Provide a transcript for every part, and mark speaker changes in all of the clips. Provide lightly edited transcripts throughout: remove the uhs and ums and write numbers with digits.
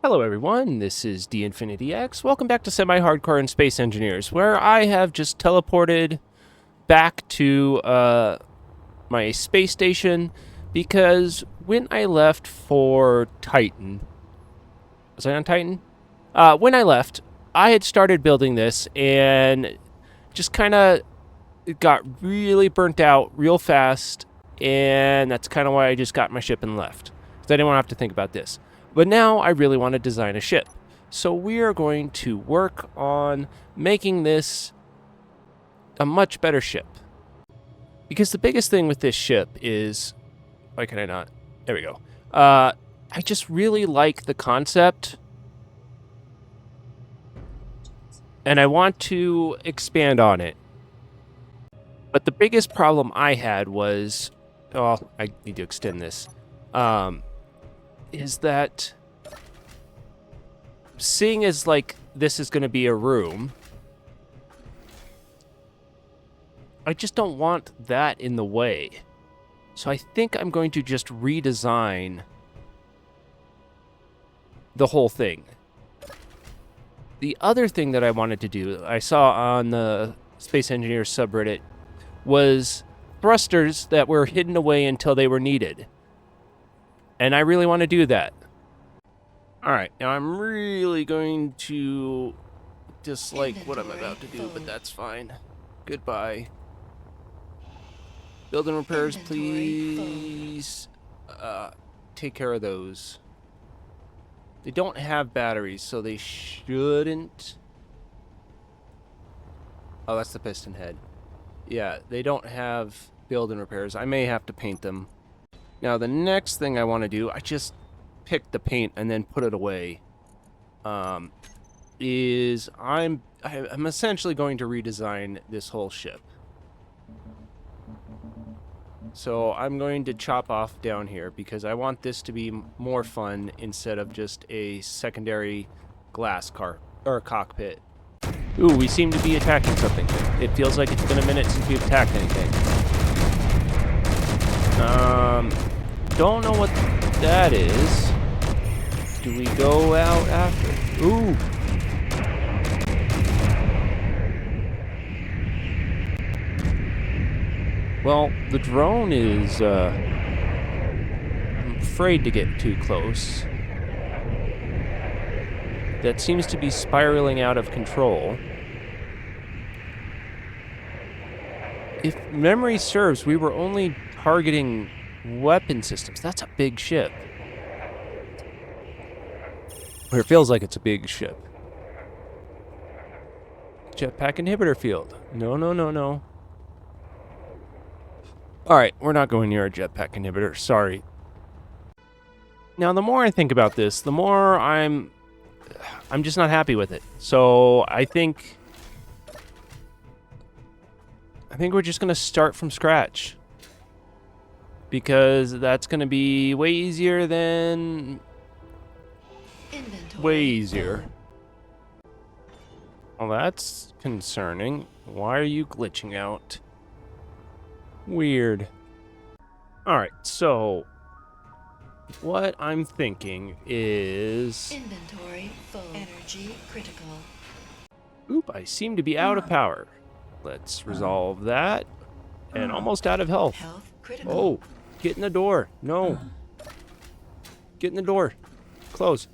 Speaker 1: Hello everyone, this is DInfinityX. Welcome back to Semi-Hardcore and Space Engineers, where I have just teleported back to my space station because when I left for Titan... Was I on Titan? When I left, I had started building this and just kind of got really burnt out real fast, and that's kind of why I just got my ship and left. Because I didn't want to have to think about this. But now I really want to design a ship. So we are going to work on making this a much better ship. Because the biggest thing with this ship is... Why can I not? There we go. I just really like the concept. And I want to expand on it. But the biggest problem I had was... Oh, I need to extend this. Is that seeing as like this is going to be a room, I just don't want that in the way. So I think I'm going to just redesign the whole thing. The other thing that I wanted to do, I saw on the Space Engineers subreddit, was thrusters that were hidden away until they were needed. And I really want to do that. Alright, now I'm really going to dislike what I'm about to do, but that's fine. Goodbye. Building repairs, please. Take care of those. They don't have batteries, so they shouldn't... Oh, that's the piston head. Yeah, they don't have building repairs. I may have to paint them. Now, the next thing I want to do, I just picked the paint and then put it away, is I'm essentially going to redesign this whole ship. So I'm going to chop off down here because I want this to be more fun instead of just a secondary glass cockpit. Ooh, we seem to be attacking something. It feels like it's been a minute since we've attacked anything. Don't know what that is. Do we go out after? Ooh. Well, the drone is, I'm afraid to get too close. That seems to be spiraling out of control. If memory serves, we were only targeting weapon systems. That's a big ship. Or it feels like it's a big ship. Jetpack inhibitor field. No, no, no, no. Alright, we're not going near a jetpack inhibitor. Sorry. Now, the more I think about this, the more I'm just not happy with it. So, I think we're just going to start from scratch. Because that's going to be way easier than...
Speaker 2: Inventory.
Speaker 1: Way easier. Well, that's concerning. Why are you glitching out? Weird. Alright, so... What I'm thinking is...
Speaker 2: Inventory full. Energy critical.
Speaker 1: Oop, I seem to be out of power. Let's resolve that. And almost out of health.
Speaker 2: Health critical.
Speaker 1: Oh, get in the door. No. Get in the door. Close.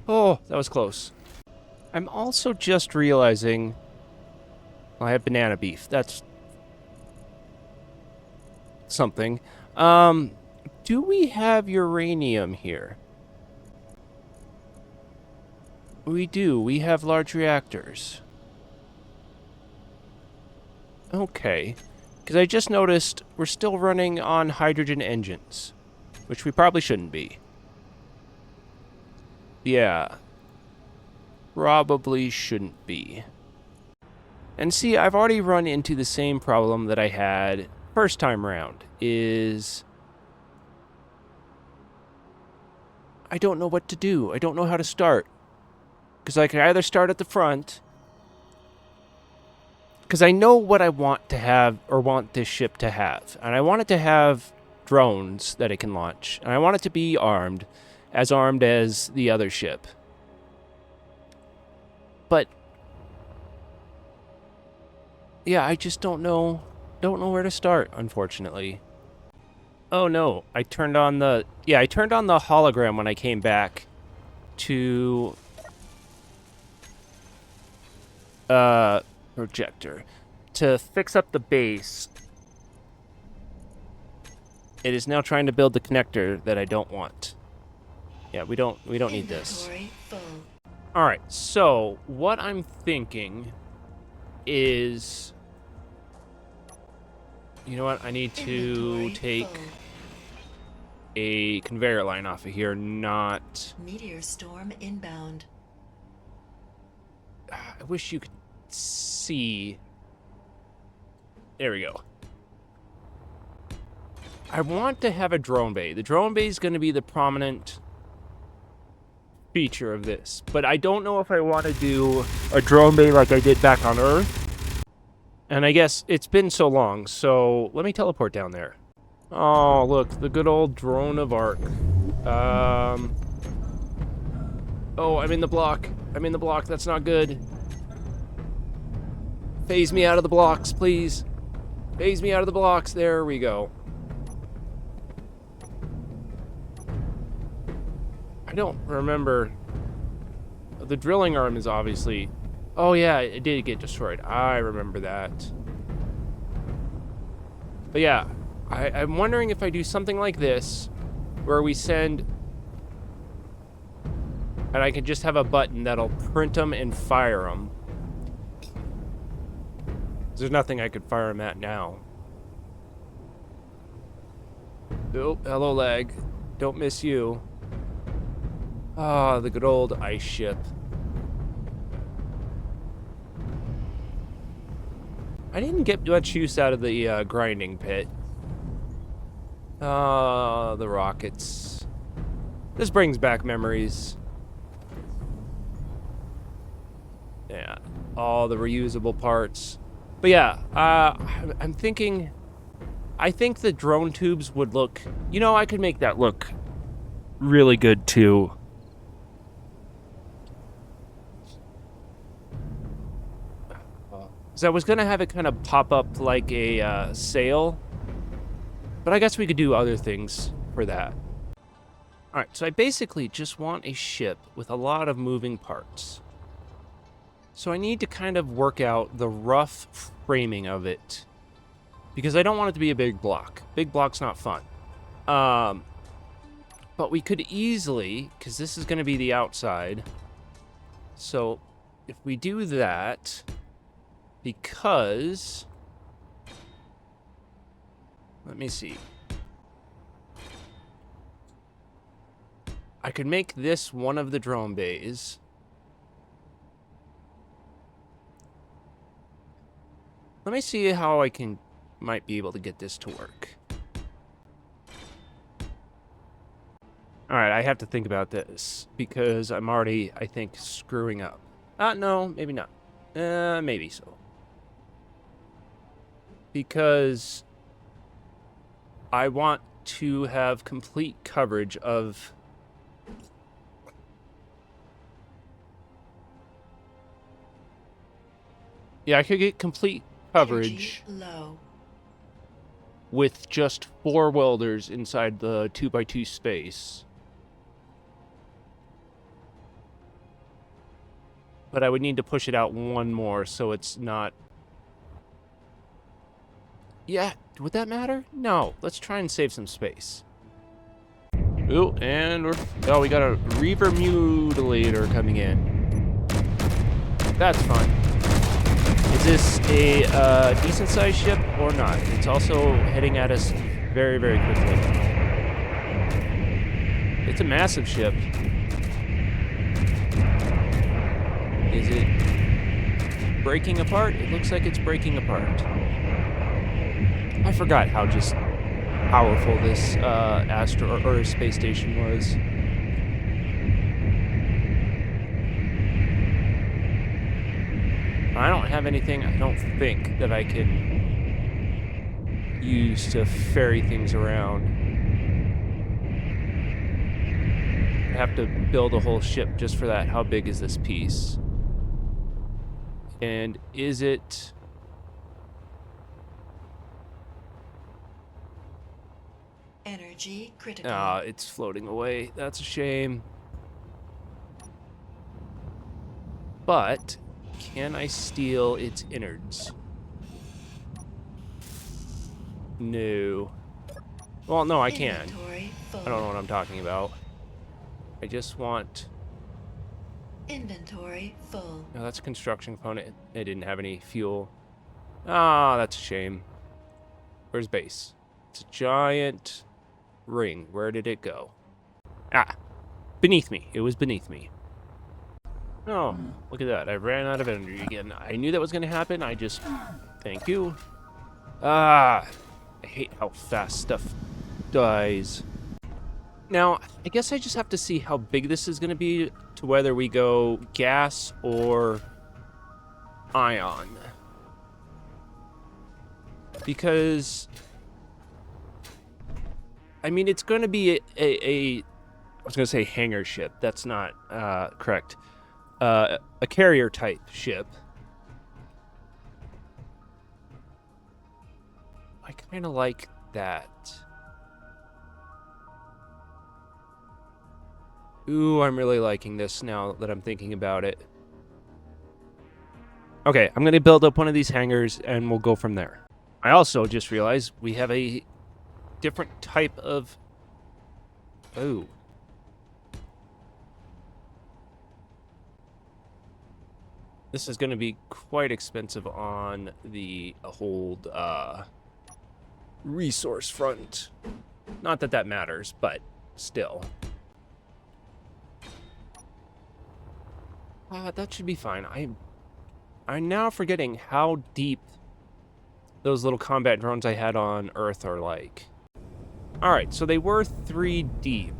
Speaker 1: Oh, that was close. I'm also just realizing... I have banana beef. That's... something. Do we have uranium here? We do. We have large reactors. Okay. Because I just noticed we're still running on hydrogen engines. Which we probably shouldn't be. Yeah. Probably shouldn't be. And see, I've already run into the same problem that I had first time around. Is... I don't know what to do. I don't know how to start. Because I can either start at the front... Because I know what I want to have, or want this ship to have. And I want it to have drones that it can launch. And I want it to be armed. as armed as the other ship. But yeah, I just don't know where to start, unfortunately. Oh no, I turned on the hologram when I came back to projector to fix up the base. It is now trying to build the connector that I don't want. Yeah, we don't need this.
Speaker 2: Inventory full.
Speaker 1: All right, so what I'm thinking is, you know what? I need to
Speaker 2: Inventory
Speaker 1: take
Speaker 2: full.
Speaker 1: a conveyor line off of here, not...
Speaker 2: Meteor storm inbound.
Speaker 1: I wish you could see. There we go. I want to have a drone bay. The drone bay is going to be the prominent feature of this, but I don't know if I want to do a drone bay like I did back on Earth. And I guess it's been so long, so let me teleport down there. Oh, look, the good old drone of Arc. Oh, I'm in the block. That's not good. Phase me out of the blocks, please. Phase me out of the blocks. There we go. I don't remember. The drilling arm is obviously... Oh yeah, it did get destroyed. I remember that. But yeah, I'm wondering if I do something like this, where we send... And I can just have a button that'll print them and fire them. There's nothing I could fire them at now. Oh, hello lag. Don't miss you. Ah, the good old ice ship. I didn't get much use out of the grinding pit. Ah, the rockets. This brings back memories. Yeah, all the reusable parts. But yeah, I'm thinking... I think the drone tubes would look... You know, I could make that look really good too. So I was going to have it kind of pop up like a sail. But I guess we could do other things for that. Alright, so I basically just want a ship with a lot of moving parts. So I need to kind of work out the rough framing of it. Because I don't want it to be a big block. Big block's not fun. But we could easily, because this is going to be the outside. So if we do that, because... Let me see. I could make this one of the drone bays. Let me see how I might be able to get this to work. Alright, I have to think about this, because I'm already, I think, screwing up. No, maybe not. Maybe so. Because I want to have complete coverage of... Yeah, I could get complete coverage
Speaker 2: low.
Speaker 1: with just 4 welders inside the 2x2 space. But I would need to push it out one more so it's not... Yeah, would that matter? No, let's try and save some space. Ooh, and we got a Reaver Mutilator coming in. That's fun. Is this a decent-sized ship or not? It's also heading at us very, very quickly. It's a massive ship. Is it breaking apart? It looks like it's breaking apart. I forgot how just powerful this or space station was. I don't have anything, I don't think, that I can use to ferry things around. I'd have to build a whole ship just for that. How big is this piece? And is it...
Speaker 2: Energy critical.
Speaker 1: Ah, it's floating away. That's a shame. But can I steal its innards? No. Well, no, I can.
Speaker 2: Inventory full.
Speaker 1: I don't know what I'm talking about. I just want...
Speaker 2: Inventory full.
Speaker 1: No, that's a construction component. It didn't have any fuel. Ah, that's a shame. Where's base? It's a giant ring. Where did it go? Ah, beneath me. It was beneath me. Oh, look at that. I ran out of energy again. I knew that was going to happen. I just... Thank you. Ah, I hate how fast stuff dies. Now, I guess I just have to see how big this is going to be to whether we go gas or ion. Because, I mean, it's going to be I was going to say hangar ship. That's not correct. A carrier type ship. I kind of like that. Ooh, I'm really liking this now that I'm thinking about it. Okay, I'm going to build up one of these hangars and we'll go from there. I also just realized we have a different type of... Oh. This is going to be quite expensive on the hold resource front. Not that that matters, but still. That should be fine. I'm now forgetting how deep those little combat drones I had on Earth are like. Alright, so they were 3 deep.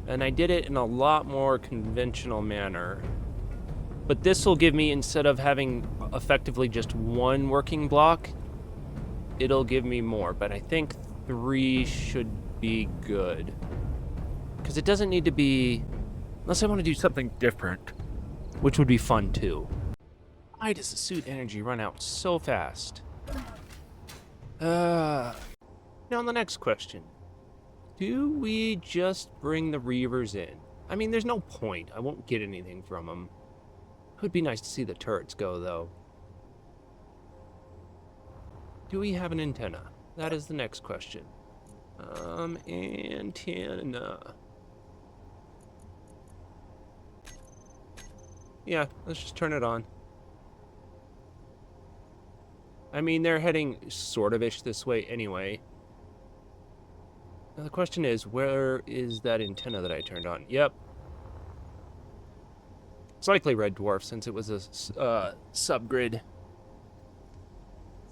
Speaker 1: And I did it in a lot more conventional manner. But this will give me, instead of having effectively just 1 working block, it'll give me more. But I think 3 should be good. Because it doesn't need to be... Unless I want to do something different. Which would be fun, too. Why does the suit energy run out so fast? Now, the next question. Do we just bring the Reavers in? I mean, there's no point. I won't get anything from them. It would be nice to see the turrets go, though. Do we have an antenna? That is the next question. Antenna. Yeah, let's just turn it on. I mean, they're heading sort of-ish this way anyway. Now the question is, where is that antenna that I turned on? Yep. It's likely Red Dwarf, since it was a subgrid.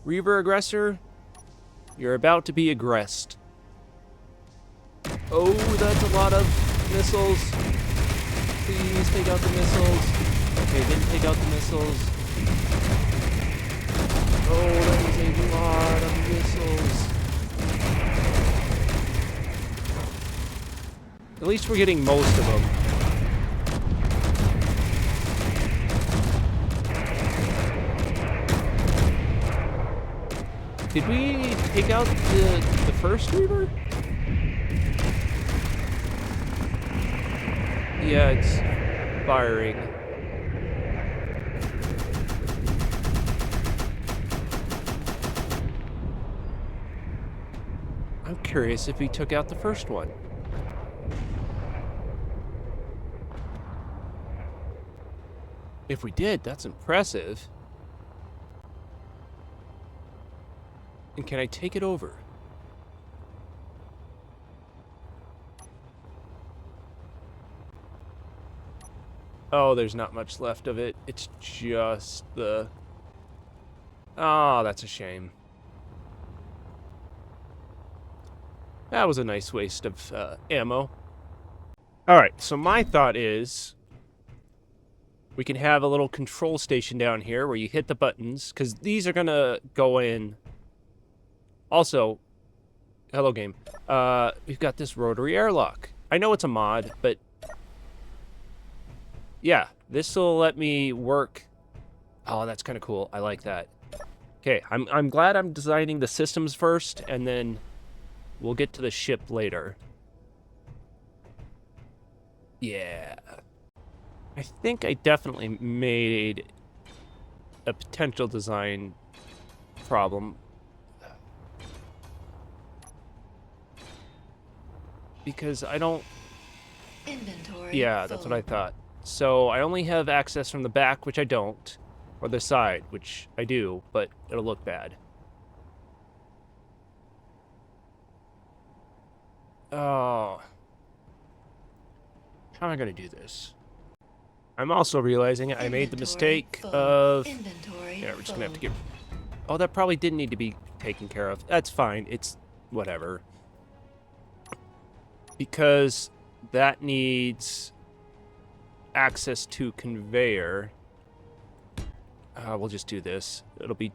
Speaker 1: Reaver aggressor, you're about to be aggressed. Oh, that's a lot of missiles. Please take out the missiles. Okay, didn't take out the missiles. Oh, that is a lot of missiles. At least we're getting most of them. Did we take out the first Reaver? Yeah, it's firing. I'm curious if we took out the first one. If we did, that's impressive. And can I take it over? Oh, there's not much left of it. It's just the... Oh, that's a shame. That was a nice waste of ammo. Alright, so my thought is... we can have a little control station down here where you hit the buttons, because these are going to go in... Also, hello game, we've got this rotary airlock. I know it's a mod, but Yeah, this will let me work. Oh, that's kind of cool. I like that. Okay, I'm glad I'm designing the systems first, and then we'll get to the ship later. Yeah. I think I definitely made a potential design problem. Because I don't...
Speaker 2: Inventory.
Speaker 1: Yeah, that's what I thought. So I only have access from the back, which I don't, or the side, which I do, but it'll look bad. Oh. How am I going to do this? I'm also realizing I made the mistake of... Yeah, we're just going to have to get... Oh, that probably didn't need to be taken care of. That's fine. It's whatever. Because that needs access to conveyor. We'll just do this. It'll be...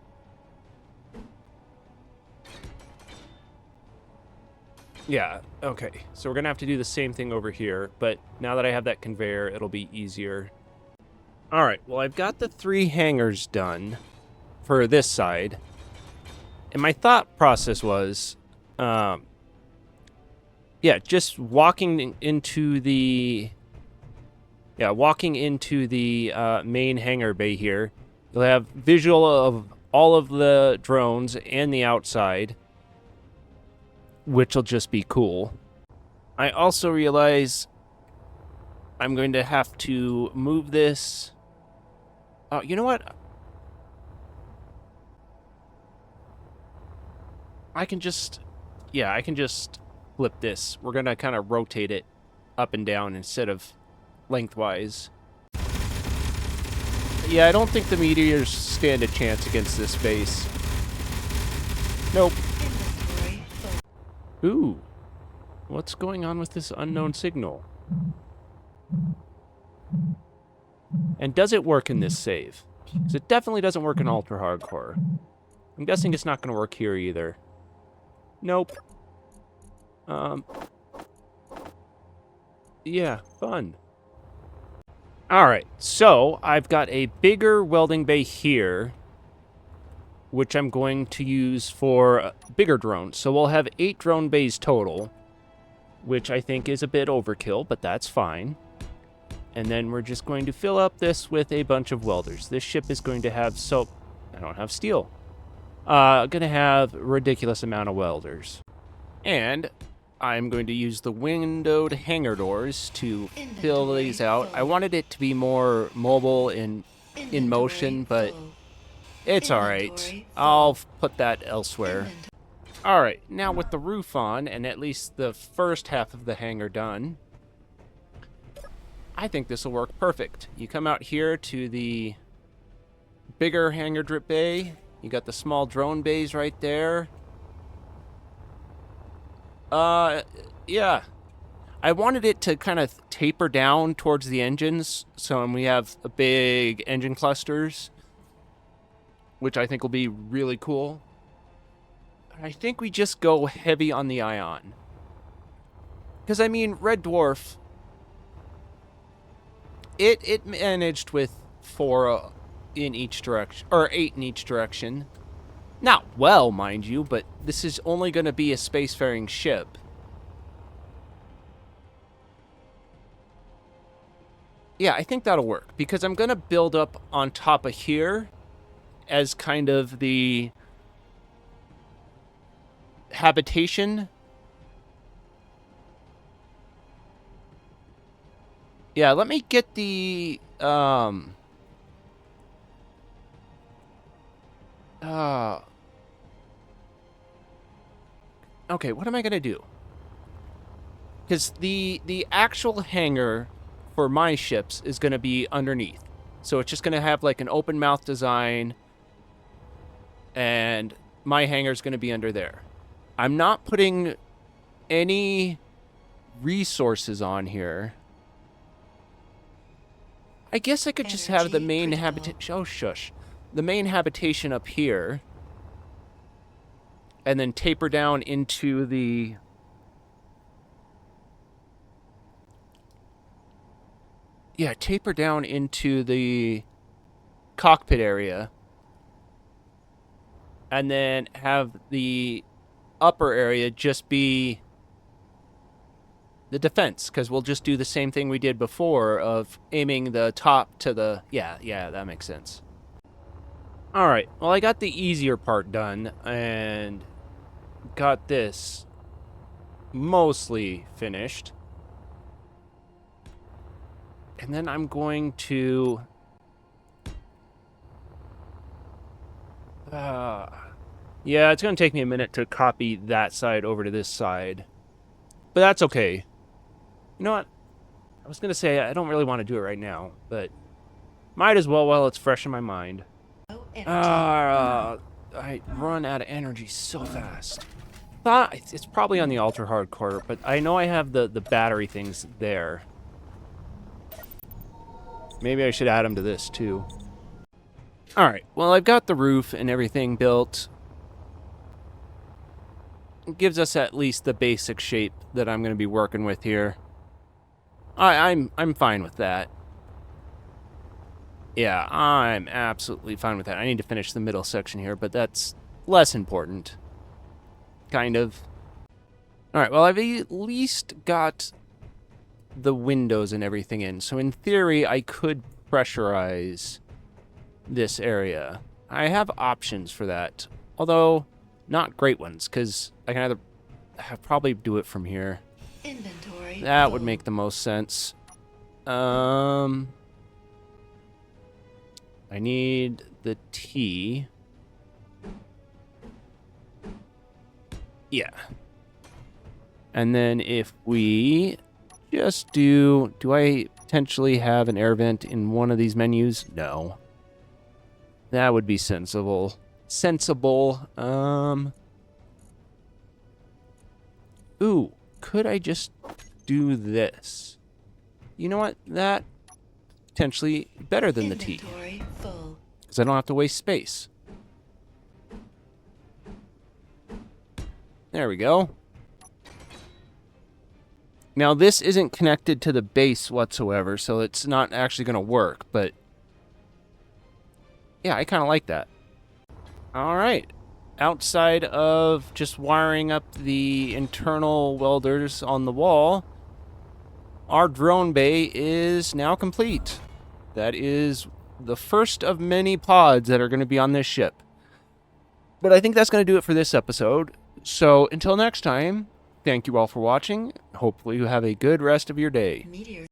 Speaker 1: Yeah, okay. So we're going to have to do the same thing over here, but now that I have that conveyor, it'll be easier. All right, well, I've got the 3 hangars done for this side. And my thought process was, yeah, just walking into the main hangar bay here. You'll have visual of all of the drones and the outside, which will just be cool. I also realize I'm going to have to move this. Oh, you know what? I can just flip this. We're going to kind of rotate it up and down instead of lengthwise. Yeah, I don't think the meteors stand a chance against this base. Nope. Ooh. What's going on with this unknown signal? And does it work in this save? Because it definitely doesn't work in Ultra Hardcore. I'm guessing it's not going to work here either. Nope. Yeah, fun. Alright, so I've got a bigger welding bay here, which I'm going to use for bigger drones. So we'll have 8 drone bays total, which I think is a bit overkill, but that's fine. And then we're just going to fill up this with a bunch of welders. This ship is going to have I don't have steel. Gonna have a ridiculous amount of welders. And I'm going to use the windowed hangar doors to fill these out. I wanted it to be more mobile in motion, but it's alright. I'll put that elsewhere. Alright, now with the roof on, and at least the first half of the hangar done, I think this will work perfect. You come out here to the bigger hangar drip bay. You got the small drone bays right there. Yeah. I wanted it to kind of taper down towards the engines, so we have a big engine clusters, which I think will be really cool. I think we just go heavy on the ion. Because, I mean, Red Dwarf, it managed with 4 in each direction, or 8 in each direction. Not well, mind you, but this is only going to be a spacefaring ship. Yeah, I think that'll work, because I'm going to build up on top of here as kind of the habitation. Yeah, let me get the, okay, what am I going to do? Because the actual hangar for my ships is going to be underneath. So it's just going to have like an open mouth design, and my hangar is going to be under there. I'm not putting any resources on here. I guess I could just have the main habitation. Oh, shush. The main habitation up here, and then taper down into the... yeah, taper down into the cockpit area. And then have the upper area just be the defense, because we'll just do the same thing we did before of aiming the top to the... Yeah, that makes sense. All right, well, I got the easier part done and got this mostly finished. And then I'm going to... yeah, it's going to take me a minute to copy that side over to this side. But that's okay. You know what? I was going to say I don't really want to do it right now, but might as well while it's fresh in my mind.
Speaker 2: No energy.
Speaker 1: I run out of energy so fast. It's probably on the ultra hardcore, but I know I have the battery things there. Maybe I should add them to this too. Alright, well, I've got the roof and everything built. It gives us at least the basic shape that I'm going to be working with here. I'm fine with that. Yeah, I'm absolutely fine with that. I need to finish the middle section here, but that's less important. Kind of. Alright, well, I've at least got the windows and everything in. So in theory, I could pressurize this area. I have options for that, although not great ones, because I can either probably do it from here.
Speaker 2: Inventory.
Speaker 1: That would
Speaker 2: full.
Speaker 1: make the most sense. I need the T. Yeah. And then if we just do I potentially have an air vent in one of these menus? No. That would be sensible. Ooh, could I just do this? You know what? That potentially better than the T.
Speaker 2: Inventory full.
Speaker 1: Because I don't have to waste space. There we go. Now, this isn't connected to the base whatsoever, so it's not actually going to work, but yeah, I kind of like that. All right. Outside of just wiring up the internal welders on the wall, our drone bay is now complete. That is the first of many pods that are going to be on this ship. But I think that's going to do it for this episode. So until next time, thank you all for watching. Hopefully you have a good rest of your day.
Speaker 2: Meteor